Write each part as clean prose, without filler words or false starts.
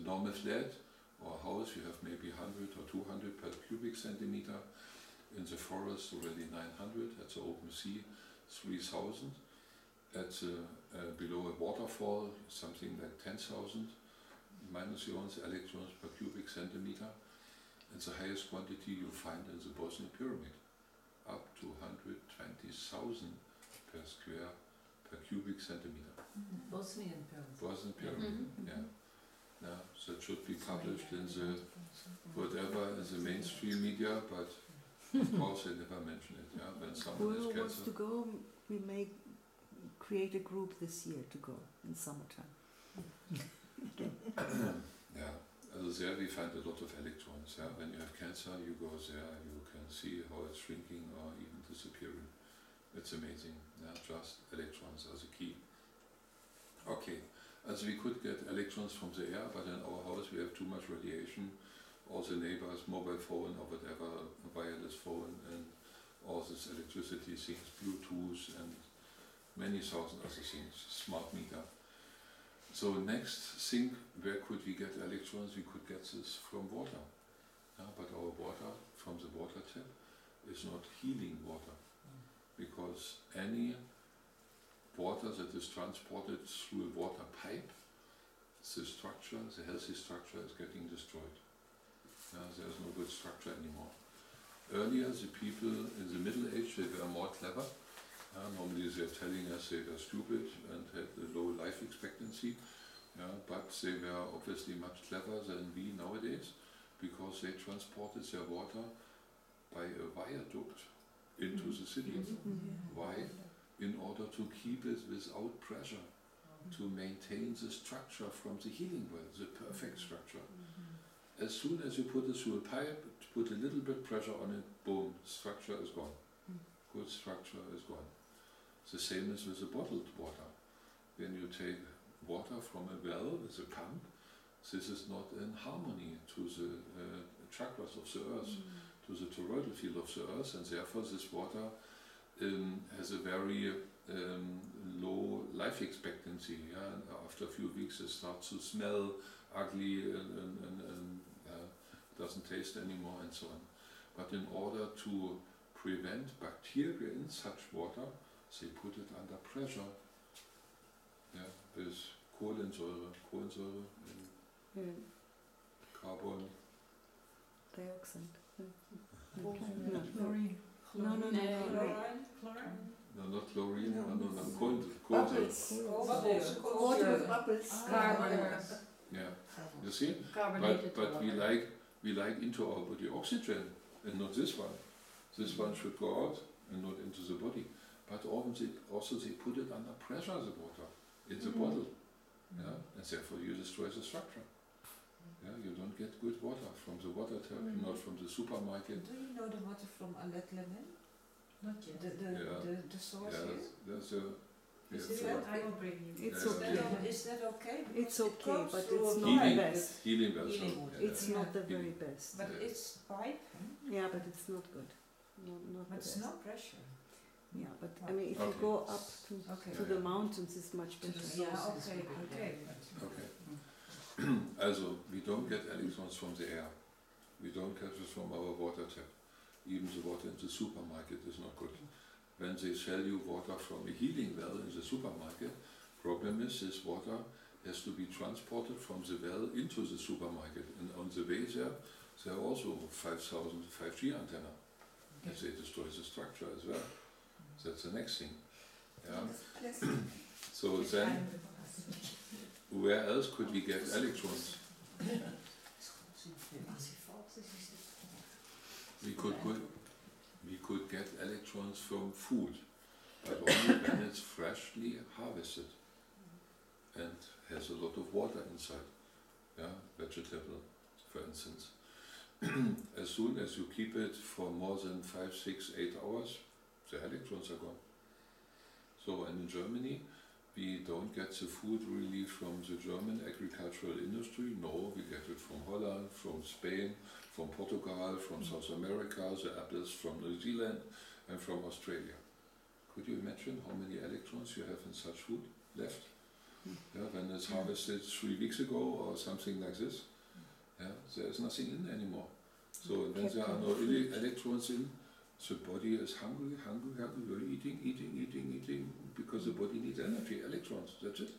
normal flat or house, you have maybe 100 or 200 per cubic centimeter. In the forest, already 900. At the open sea, 3,000. At below a waterfall, something like 10,000 minus ions, electrons per cubic centimeter. And the highest quantity you find in the Bosnian pyramid, up to 120,000 per cubic centimeter. Bosnian pyramid. Bosnian pyramid, yeah. Yeah, that should be published in the whatever in the mainstream media, but of course they never mention it. Yeah, when someone is Whoever wants cancer. to go, we may create a group this year to go in summertime. Yeah, also there we find a lot of electrons. Yeah, when you have cancer, you go there, you can see how it's shrinking or even disappearing. It's amazing. Yeah, just electrons are the key. Okay, as we could get electrons from the air, but in our house we have too much radiation. All the neighbors, mobile phone or whatever, wireless phone, and all this electricity things, Bluetooth and many thousand other things, smart meter. So next thing, where could we get electrons? We could get this from water. But our water from the water tap is not healing water, because any water that is transported through a water pipe, the structure, the healthy structure is getting destroyed. There is no good structure anymore. Earlier, the people in the Middle Age, they were more clever. Normally they are telling us they were stupid and had a low life expectancy, but they were obviously much cleverer than we nowadays, because they transported their water by a viaduct into the city. Why? In order to keep it without pressure, to maintain the structure from the healing well, the perfect structure. As soon as you put it through a pipe, put a little bit pressure on it, boom, structure is gone. Good structure is gone. The same is with the bottled water. When you take water from a well with a pump, this is not in harmony to the chakras of the earth, to the toroidal field of the earth, and therefore this water has a very low life expectancy. And after a few weeks it starts to smell ugly and doesn't taste anymore and so on. But in order to prevent bacteria in such water, they put it under pressure. With Kohlensäure and carbon Dioxide. Chlorine. No. No, not chlorine. No. Bubbles. Water with bubbles. Carbon. Yeah. You see? Carbonated But we like into our body oxygen, and not this one. This one should go out and not into the body. But also they put it under pressure, the water, in the bottle. And therefore you destroy the structure. You don't get good water from the water tap, not from the supermarket. Do you know the water from elektrosmog? Not yet. The source That's here? I will bring you. It's okay. Is that okay? It's Because okay, it but goes it's through not a the pipe. best. healing well. Healing water. It's not the very best. But it's pipe, Yeah, but it's not good. Not but the it's best. no pressure. Yeah, but I mean, if you Okay. go up Okay. to the mountains, it's much better. Yeah, okay. Okay. Also, we don't get electrons from the air. We don't get it from our water tap. Even the water in the supermarket is not good. When they sell you water from a healing well in the supermarket, problem is this water has to be transported from the well into the supermarket. And on the way there are also 5,000 5G antenna. And they destroy the structure as well. That's the next thing. So then, where else could we get electrons? We could get electrons from food, but only when it's freshly harvested and has a lot of water inside. Vegetable, for instance. As soon as you keep it for more than 5, 6, 8 hours, the electrons are gone. So, and in Germany, we don't get the food really from the German agricultural industry. No, we get it from Holland, from Spain, from Portugal, from South America, the apples from New Zealand and from Australia. Could you imagine how many electrons you have in such food left? When it's harvested 3 weeks ago or something like this, yeah, there is nothing in anymore. So when there are no electrons in, the body is hungry, you're eating, because the body needs energy, electrons, that's it.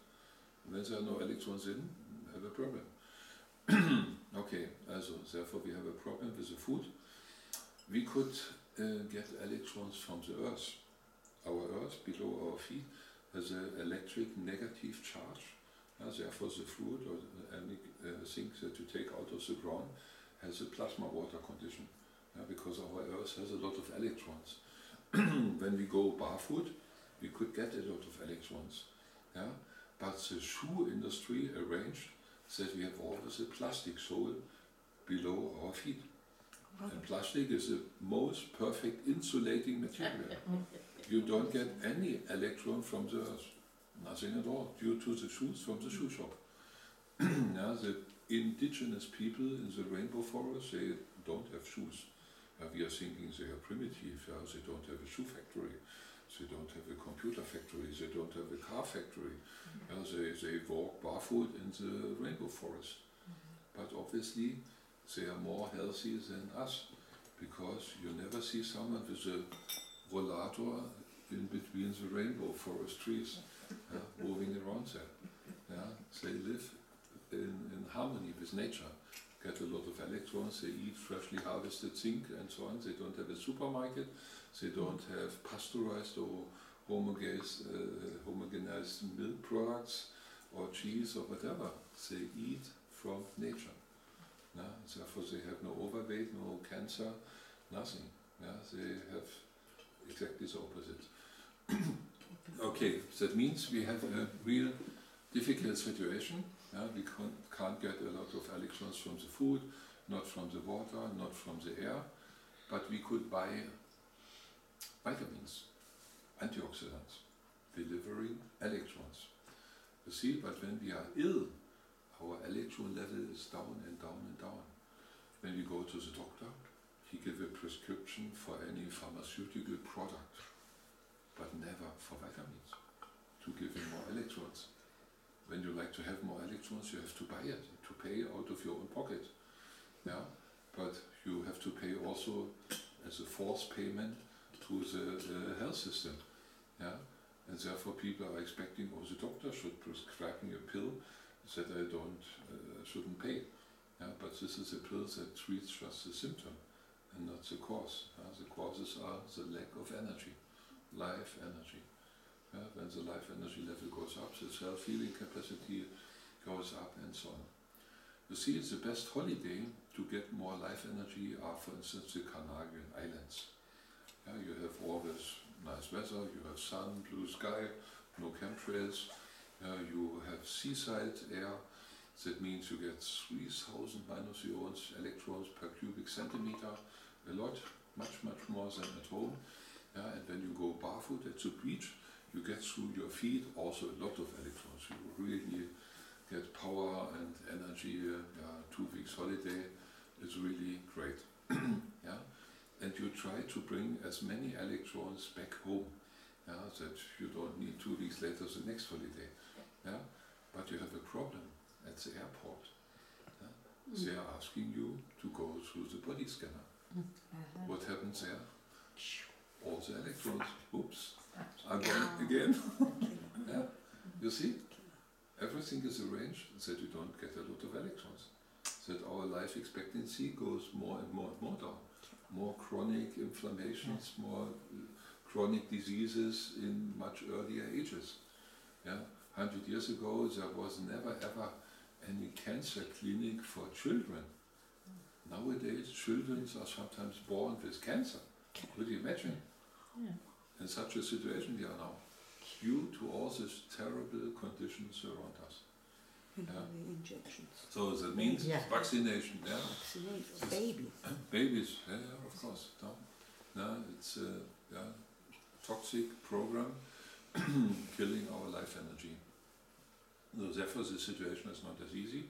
When there are no electrons in, we have a problem. Okay, also, therefore we have a problem with the food. We could get electrons from the earth. Our earth, below our feet, has an electric negative charge. Therefore the food or anything that you take out of the ground has a plasma water condition. Because our earth has a lot of electrons. When we go barefoot, we could get a lot of electrons. But the shoe industry arranged that we have always a plastic sole below our feet. And plastic is the most perfect insulating material. You don't get any electron from the earth. Nothing at all, due to the shoes from the shoe shop. The indigenous people in the rainbow forest, they don't have shoes. We are thinking they are primitive, they don't have a shoe factory, they don't have a computer factory, they don't have a car factory. They walk barefoot in the rainbow forest. But obviously they are more healthy than us, because you never see someone with a rollator in between the rainbow forest trees, moving around there. They live in harmony with nature, get a lot of electrons, they eat freshly harvested zinc and so on. They don't have a supermarket, they don't have pasteurized or homogenized milk products or cheese or whatever. They eat from nature. Therefore they have no overweight, no cancer, nothing. They have exactly the opposite. Okay, that means we have a real difficult situation. We can't get a lot of electrons from the food, not from the water, not from the air, but we could buy vitamins, antioxidants, delivering electrons. You see, but when we are ill, our electron level is down and down and down. When we go to the doctor, he gives a prescription for any pharmaceutical product, but never for vitamins, to give him more electrons. When you like to have more electrons, you have to buy it, to pay out of your own pocket. But you have to pay also as a forced payment to the health system. And therefore people are expecting, the doctor should prescribe me a pill that I shouldn't pay. But this is a pill that treats just the symptom and not the cause. The causes are the lack of energy, life energy. When the life energy level goes up, the self-healing capacity goes up and so on. You see, it's the best holiday to get more life energy are, for instance, the Canarian Islands. You have always nice weather, you have sun, blue sky, no chemtrails, you have seaside air. That means you get 3,000 minus ions, electrons per cubic centimeter, a lot, much more than at home. And when you go barefoot at the beach, you get through your feet also a lot of electrons. You really get power and energy. 2 weeks holiday is really great. And you try to bring as many electrons back home, that you don't need 2 weeks later the next holiday. But you have a problem at the airport. They are asking you to go through the body scanner. What happens there? All the electrons, oops, are gone again. You see? Everything is arranged that you don't get a lot of electrons. That our life expectancy goes more and more and more down. More chronic inflammations, more chronic diseases in much earlier ages. 100 years ago there was never ever any cancer clinic for children. Nowadays children are sometimes born with cancer. Could you imagine? In such a situation we are now, due to all these terrible conditions around us. Injections. So that means vaccination. Vaccinate babies. Babies, of course. It's a toxic program killing our life energy. So therefore the situation is not as easy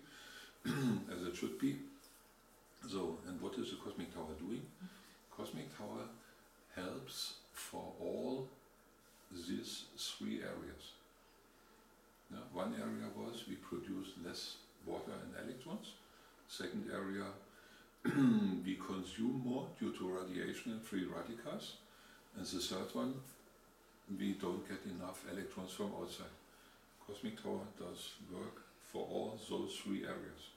as it should be. So, and what is the Cosmic Tower doing? Cosmic Tower helps for all these 3 areas. One area was we less water and electrons. Second area, we consume more due to radiation and free radicals. And the third one, we don't get enough electrons from outside. Cosmic tower does work for all those three areas.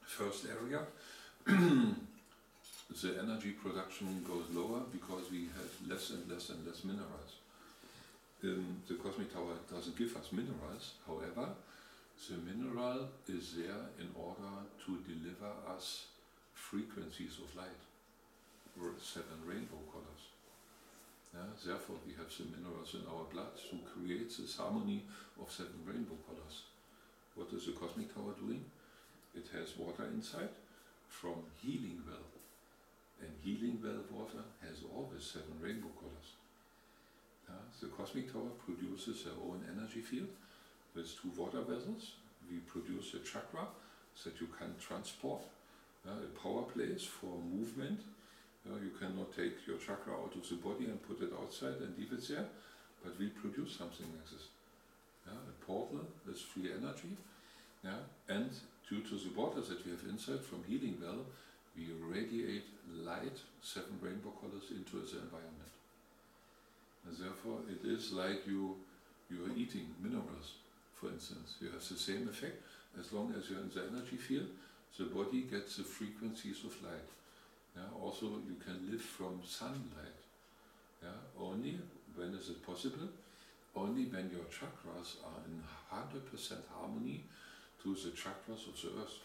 First area, the energy production goes lower because we have less and less and less minerals. The cosmic tower doesn't give us minerals, however, the mineral is there in order to deliver us frequencies of light, or 7 rainbow colors. Therefore we have the minerals in our blood to create this harmony of 7 rainbow colors. What is the cosmic tower doing? It has water inside from healing well. And healing well water has always 7 rainbow colors. The cosmic tower produces their own energy field with 2 water vessels. We produce a chakra that you can transport, a power place for movement. You cannot take your chakra out of the body and put it outside and leave it there, but we produce something like this. A portal is free energy, and due to the water that we have inside from healing well, we radiate light, 7 rainbow colors into the environment. And therefore it is like you are eating minerals, for instance. You have the same effect as long as you're in the energy field, the body gets the frequencies of light. Also you can live from sunlight. Only when is it possible? Only when your chakras are in 100% harmony to the chakras of the earth.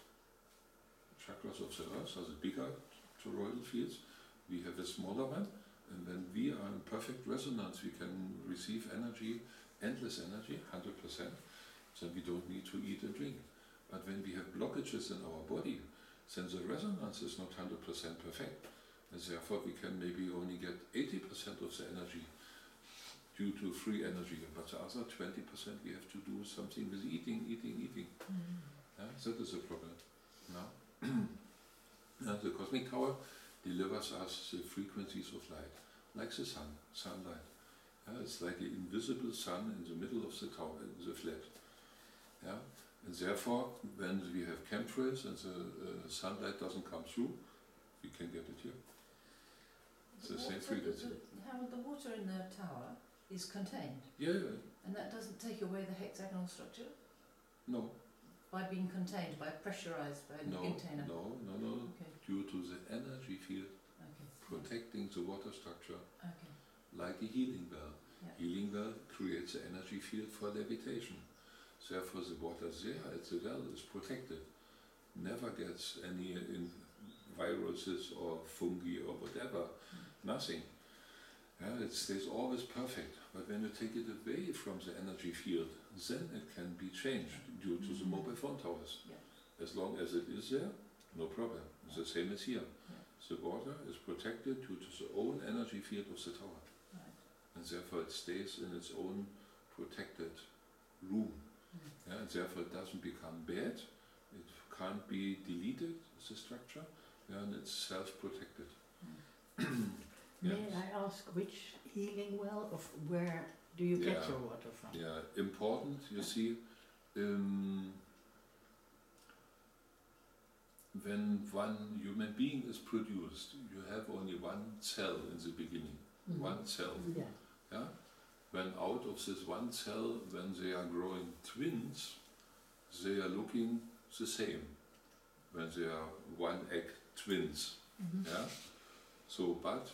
Chakras of the earth are the bigger toroidal fields. We have a smaller one, and when we are in perfect resonance, we can receive energy, endless energy, 100%, then we don't need to eat and drink. But when we have blockages in our body, then the resonance is not 100% perfect, and therefore we can maybe only get 80% of the energy due to free energy, but the other 20% we have to do something with eating. That is a problem. The cosmic tower delivers us the frequencies of light, like the sunlight. It's like an invisible sun in the middle of the tower, the flat. And therefore, when we have chemtrails and the sunlight doesn't come through, we can get it here. It's the same frequency. How the water in the tower is contained? Yeah. And that doesn't take away the hexagonal structure? No. By being contained, by pressurized, by the container? No. Okay. Due to the energy field protecting the water structure, like a healing well. Healing well creates an energy field for levitation. Therefore the water there at the well is protected. Never gets any viruses or fungi or whatever. Nothing. It stays always perfect. But when you take it away from the energy field, then it can be changed due to the mobile phone towers. As long as it is there, no problem. It's the same as here. The water is protected due to the own energy field of the tower. And therefore it stays in its own protected room. And therefore it doesn't become bad. It can't be deleted, the structure, and it's self-protected. May I ask which healing well, of where do you get your water from? Important, you see, when one human being is produced, you have only one cell in the beginning, one cell. When out of this one cell, when they are growing twins, they are looking the same. When they are one egg twins. So, but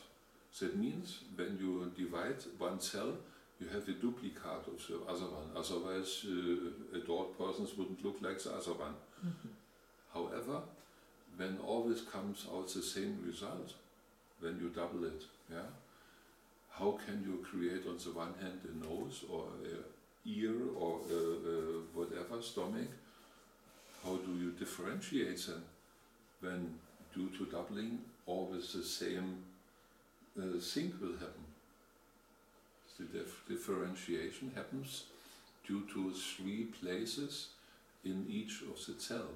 that means when you divide one cell, you have a duplicate of the other one. Otherwise, adult persons wouldn't look like the other one. However, when always comes out the same result, when you double it, how can you create on the one hand a nose or an ear or whatever, stomach? How do you differentiate them when due to doubling always the same thing will happen? The differentiation happens due to 3 places in each of the cell.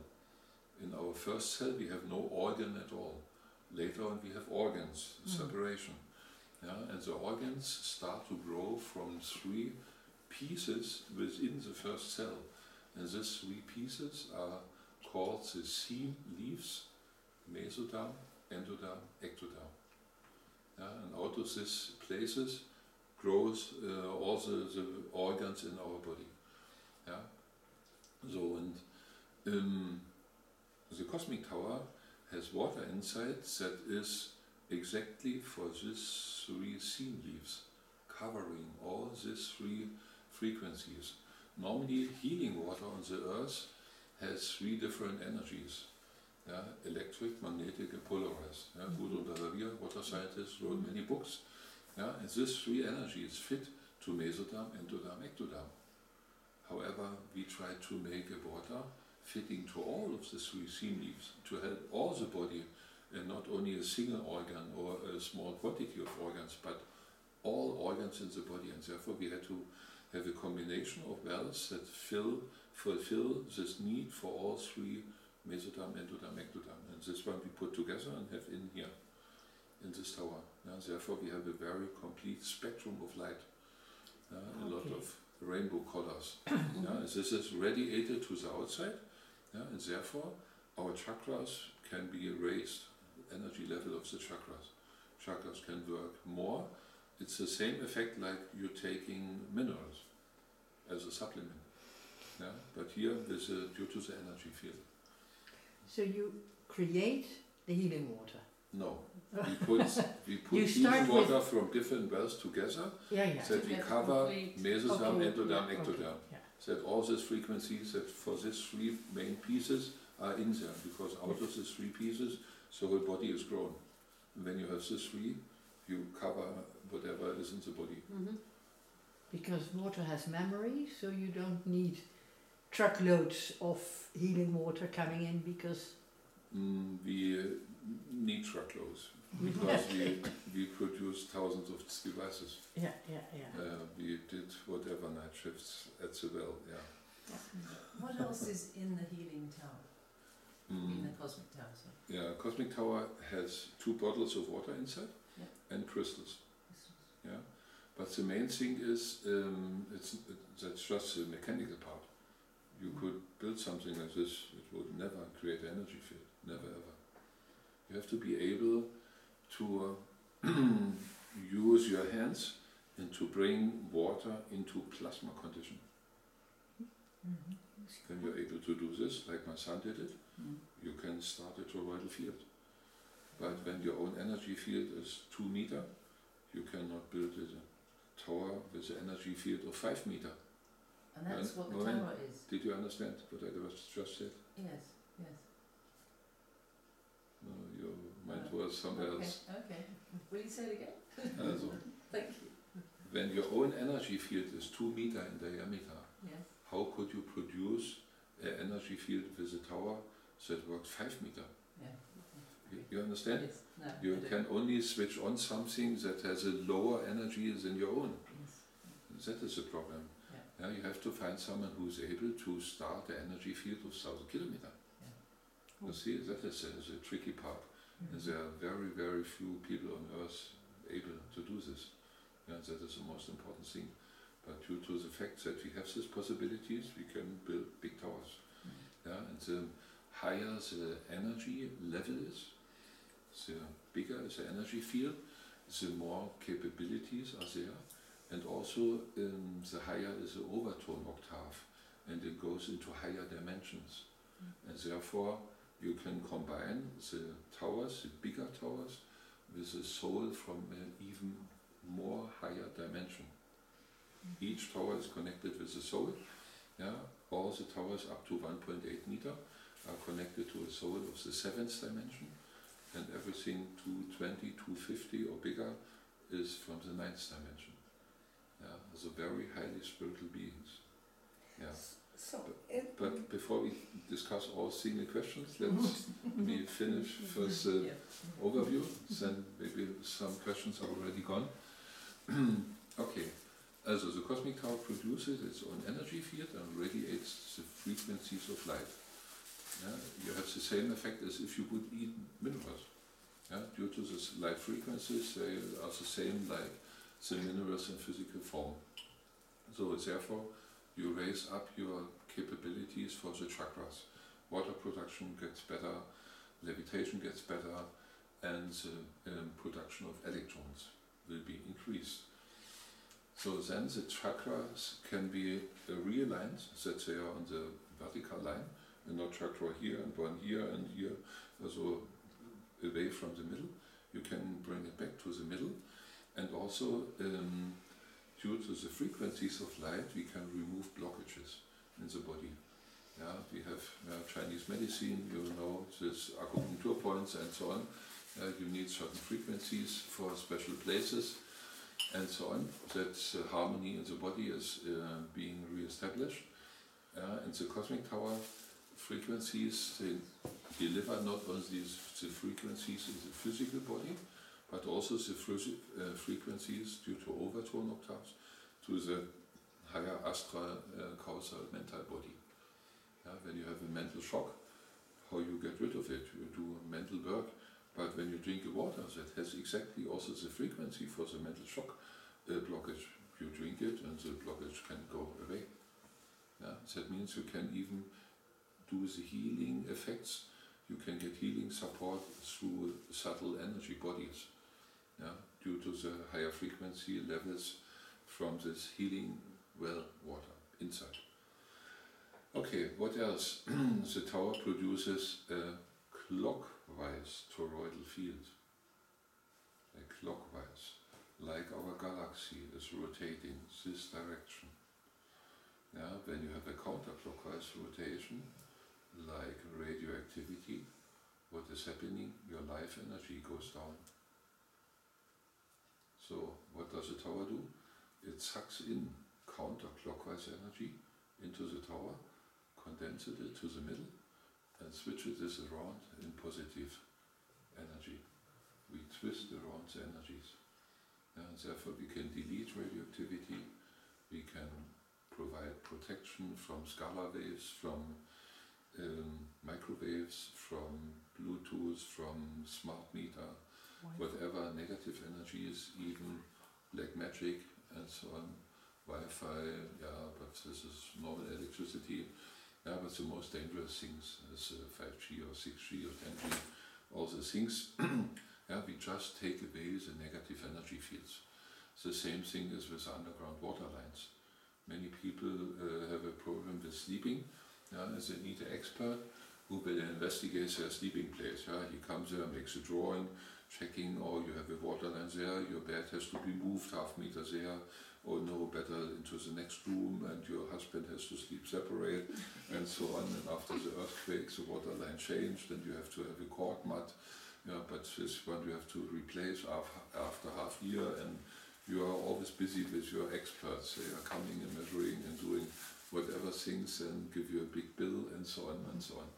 In our first cell we have no organ at all. Later on we have organs, separation. And the organs start to grow from 3 pieces within the first cell. And these three pieces are called the seam leaves, mesoderm, endoderm, ectoderm. And out of these places grows all the organs in our body. So, and the cosmic tower has water inside that is exactly for these three seam leaves, covering all these three frequencies. Normally, healing water on the earth has three different energies. Electric, magnetic, and polarized. Gudrun Dalaria, water scientist, wrote many books. And these three energies fit to mesoderm, endoderm, ectoderm. However, we try to make a water fitting to all of the three seam leaves, to help all the body, and not only a single organ or a small quantity of organs, but all organs in the body. And therefore we had to have a combination of wells that fulfill this need for all three, mesoderm, endoderm, ectoderm. And this one we put together and have in here, in this tower. Therefore we have a very complete spectrum of light, a lot of rainbow colors. This is radiated to the outside, and therefore our chakras can be raised, energy level of the chakras. Chakras can work more. It's the same effect like you're taking minerals as a supplement. But here, this is due to the energy field. So you create the healing water? No. We put healing water from different wells together, that we cover mesoderm, endoderm, ectoderm. That all these frequencies that for these three main pieces are in there, because out of these three pieces the whole body is grown. And when you have these three, you cover whatever is in the body. Because water has memory, so you don't need truckloads of healing water coming in, because we need truckloads, because we produce thousands of devices. We did whatever night shifts at the well. What else is in the healing tower? In the cosmic tower, sorry. Cosmic tower has 2 bottles of water inside and crystals. But the main thing is that's just the mechanical part. You could build something like this, it would never create an energy field, never ever. You have to be able to use your hands and to bring water into plasma condition. When you're able to do this, like my son did it, you can start a toroidal field. But when your own energy field is 2 meters, you cannot build a tower with an energy field of 5 meters. And that's what the tower is. Did you understand what I just said? Yes. No, your mind was somewhere else. Okay. Will you say it again? Thank you. When your own energy field is 2 meters in diameter, how could you produce an energy field with a tower that works 5 meters? You understand? Yes. No, you can only switch on something that has a lower energy than your own. That is the problem. You have to find someone who is able to start the energy field of 1,000 kilometers. You see, that is the tricky part. And there are very, very few people on Earth able to do this. That is the most important thing. But due to the fact that we have these possibilities, we can build big towers. And the higher the energy level is, the bigger is the energy field, the more capabilities are there. And also the higher is the overtone octave, and it goes into higher dimensions. And therefore you can combine the towers, the bigger towers, with the soul from an even more higher dimension. Each tower is connected with the soul. All the towers up to 1.8 meters are connected to a soul of the 7th dimension, and everything 220, 250 or bigger is from the 9th dimension. So very highly spiritual beings. But before we discuss all single questions, let's me finish first the overview, then maybe some questions are already gone. Okay, so the cosmic tower produces its own energy field and radiates the frequencies of light. You have the same effect as if you would eat minerals. Due to the light frequencies, they are the same like the minerals in physical form. So therefore, you raise up your capabilities for the chakras. Water production gets better, levitation gets better, and the production of electrons will be increased. So then the chakras can be realigned, that they are on the vertical line, and not chakra here and one here and here, also away from the middle. You can bring it back to the middle, and also due to the frequencies of light, we can remove blockages in the body. Yeah, we have Chinese medicine, you know, this acupuncture points and so on. You need certain frequencies for special places and so on, that harmony in the body is being re-established. And the cosmic tower frequencies, they deliver not only the frequencies in the physical body, but also the frequencies due to overtone octaves to the higher astral causal mental body. When you have a mental shock, how you get rid of it? You do mental work, but when you drink water that has exactly also the frequency for the mental shock blockage, you drink it and the blockage can go away. That means you can even do the healing effects. You can get healing support through subtle energy bodies, due to the higher frequency levels from this healing well water inside. Okay, what else? The tower produces a clockwise toroidal field. Clockwise, like our galaxy is rotating this direction. When you have a counterclockwise rotation, like radioactivity, what is happening? Your life energy goes down. So what does the tower do? It sucks in counterclockwise energy into the tower, condenses it to the middle, and switches this around in positive energy. We twist around the energies. And therefore we can delete radioactivity, we can provide protection from scalar waves, from microwaves, from Bluetooth, from smart meter, whatever negative energies, even black magic and so on, Wi-Fi, but this is normal electricity. But the most dangerous things is 5G or 6G or 10G, all the things. We just take away the negative energy fields. The same thing is with underground water lines. Many people have a problem with sleeping. They need an expert who will investigate their sleeping place. He comes there, makes a drawing, checking, you have a water line there, your bed has to be moved half meter there, no, better into the next room, and your husband has to sleep separate, and so on. And after the earthquake, the water line changed, and you have to have a cord mat. But this one you have to replace after half year, and you are always busy with your experts. They are coming and measuring and doing whatever things and give you a big bill and so on and so on.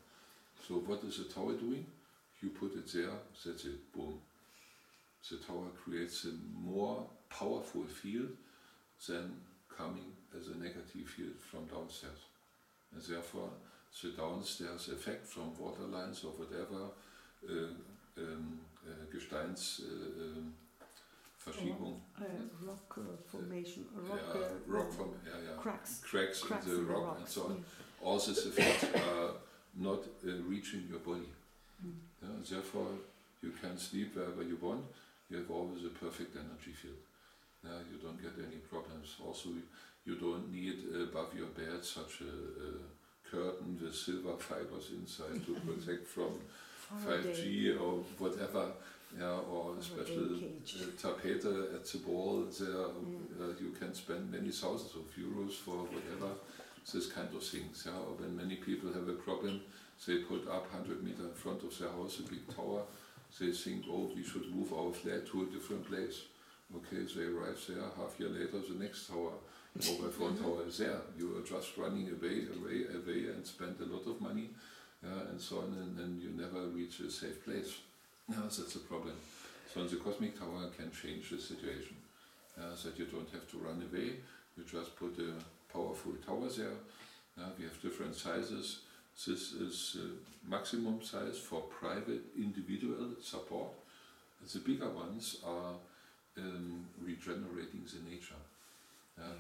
So what is the tower doing? You put it there, that's it, boom. The tower creates a more powerful field than coming as a negative field from downstairs. And therefore the downstairs effect from water lines or whatever Gesteinsverschiebung, rock formation, cracks in the rock and so on. All these effects are not reaching your body. Therefore you can sleep wherever you want. You have always a perfect energy field. You don't get any problems. Also, you don't need above your bed such a curtain with silver fibers inside to protect from 5G or whatever, or a special tapete at the wall there. You can spend many thousands of euros for whatever, this kind of things. Or when many people have a problem, they put up 100 meters in front of their house a big tower. They think, we should move our flat to a different place. Okay, they arrive there, half year later the next tower, mobile phone tower is there. You are just running away and spend a lot of money, and so on, and then you never reach a safe place. That's the problem. So the cosmic tower can change the situation, that you don't have to run away, you just put a powerful tower there. We have different sizes. This is maximum size for private individual support. The bigger ones are regenerating the nature.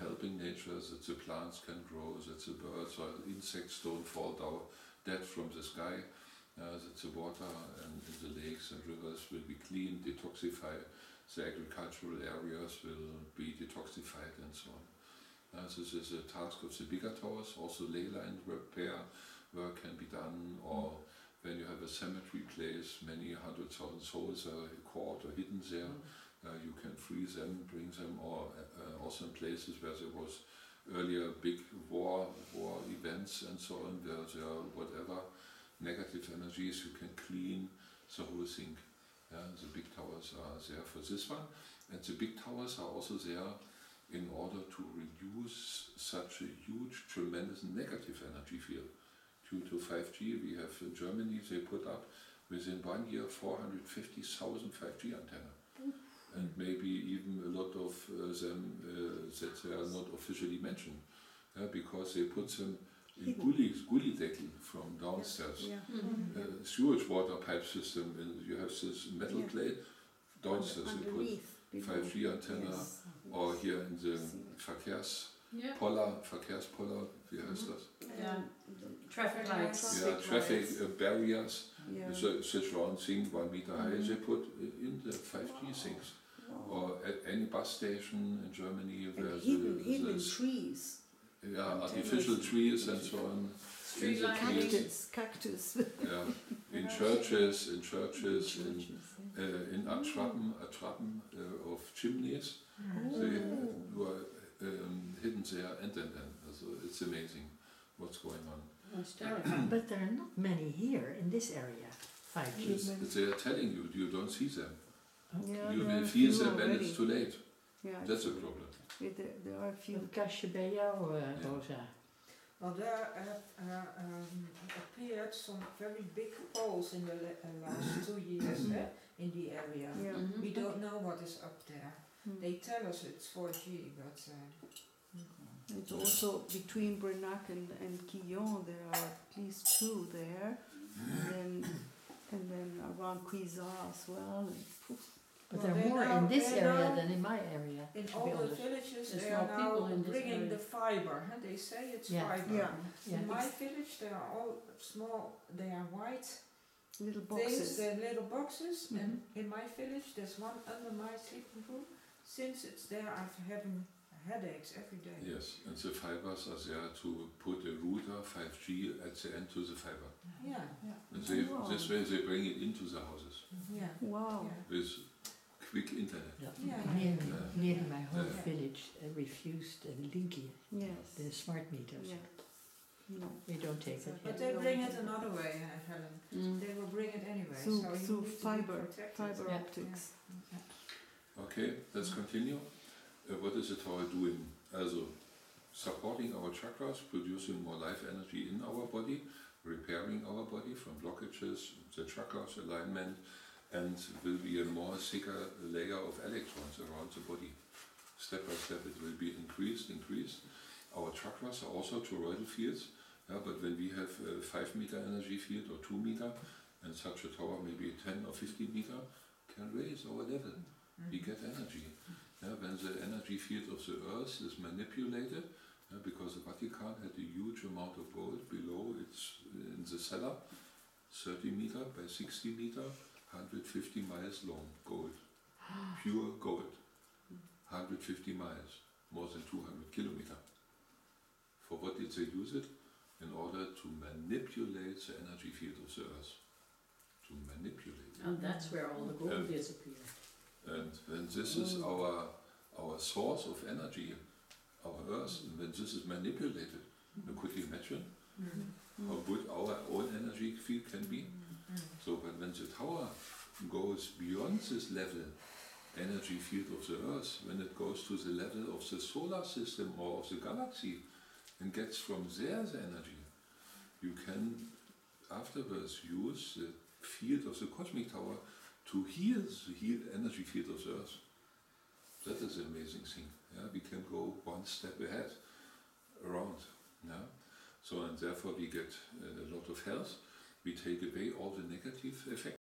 helping nature, that the plants can grow, that the birds or insects don't fall down dead from the sky, that the water and in the lakes and rivers will be clean, detoxified, the agricultural areas will be detoxified and so on. This is a task of the bigger towers. Also ley line repair work can be done, or when you have a cemetery place, many 100,000 souls are caught or hidden there. You can free them, bring them, or also in places where there was earlier big war events and so on, where there are whatever negative energies, you can clean the whole thing. The big towers are there for this one, and the big towers are also there in order to reduce such a huge, tremendous negative energy field. Due to 5G, we have in Germany, they put up within 1 year 450,000 5G antennas. And maybe even a lot of them that they are not officially mentioned, because they put them in Gullideckel from downstairs. Sewage water pipe system, and you have this metal plate, downstairs they put 5G antenna, or here in the Verkehrspoller, wie heißt das? Traffic lights. Traffic barriers, such round thing 1 meter high, they put in the 5G things. Or at any bus station in Germany where hidden trees. Artificial trees and so on. Cactus. In churches, in attrappen of chimneys. They were hidden there and. So it's amazing what's going on. But there are not many here in this area, 5G. They are telling you, you don't see them. Okay. You will feel them when it's too late. That's a problem. There are a few. Een kastje bij jou, Rosa. Well, there appeared some very big poles in the last 2 years in the area. We don't know what is up there. They tell us it's 4G, but... It's also between Brenac and Quillon, there are at least 2 there. And then around Cuisat as well. But there are more in this area than in my area. In all the villages they are now bringing the fiber. They say it's fiber. In my village they are all small, they are white little boxes. Things, they're little boxes, and in my village there's one under my sleeping room. Since it's there I've having headaches every day. Yes, and the fibers are there to put a router 5G at the end to the fiber. And this way they bring it into the houses. Wow. With quick internet. Nearly my whole village refused linking the smart meters. No. We don't take it. But they bring it another way, Helen. They will bring it anyway. Through fiber optics. Okay, let's continue. What is the tower doing? Also, supporting our chakras, producing more life energy in our body, repairing our body from blockages, the chakras alignment, and will be a more thicker layer of electrons around the body. Step by step it will be increased. Our chakras are also toroidal fields, but when we have a 5 meter energy field or 2 meter, and such a tower maybe 10 or 15 meter, can raise our level. We get energy. When the energy field of the earth is manipulated, because the Vatican had a huge amount of gold below, it's in the cellar, 30 meter by 60 meter, 150 miles long, gold, pure gold, 150 miles, more than 200 kilometers. For what did they use it? In order to manipulate the energy field of the earth. To manipulate it. And that's where all the gold disappeared. And when this is our source of energy, our earth, and when this is manipulated, could you imagine how good our own energy field can be? So when the tower goes beyond this level, energy field of the earth, when it goes to the level of the solar system or of the galaxy, and gets from there the energy, you can afterwards use the field of the cosmic tower to heal the energy field of the earth. That is an amazing thing. We can go one step ahead around. So and therefore we get a lot of health. We take away all the negative effects.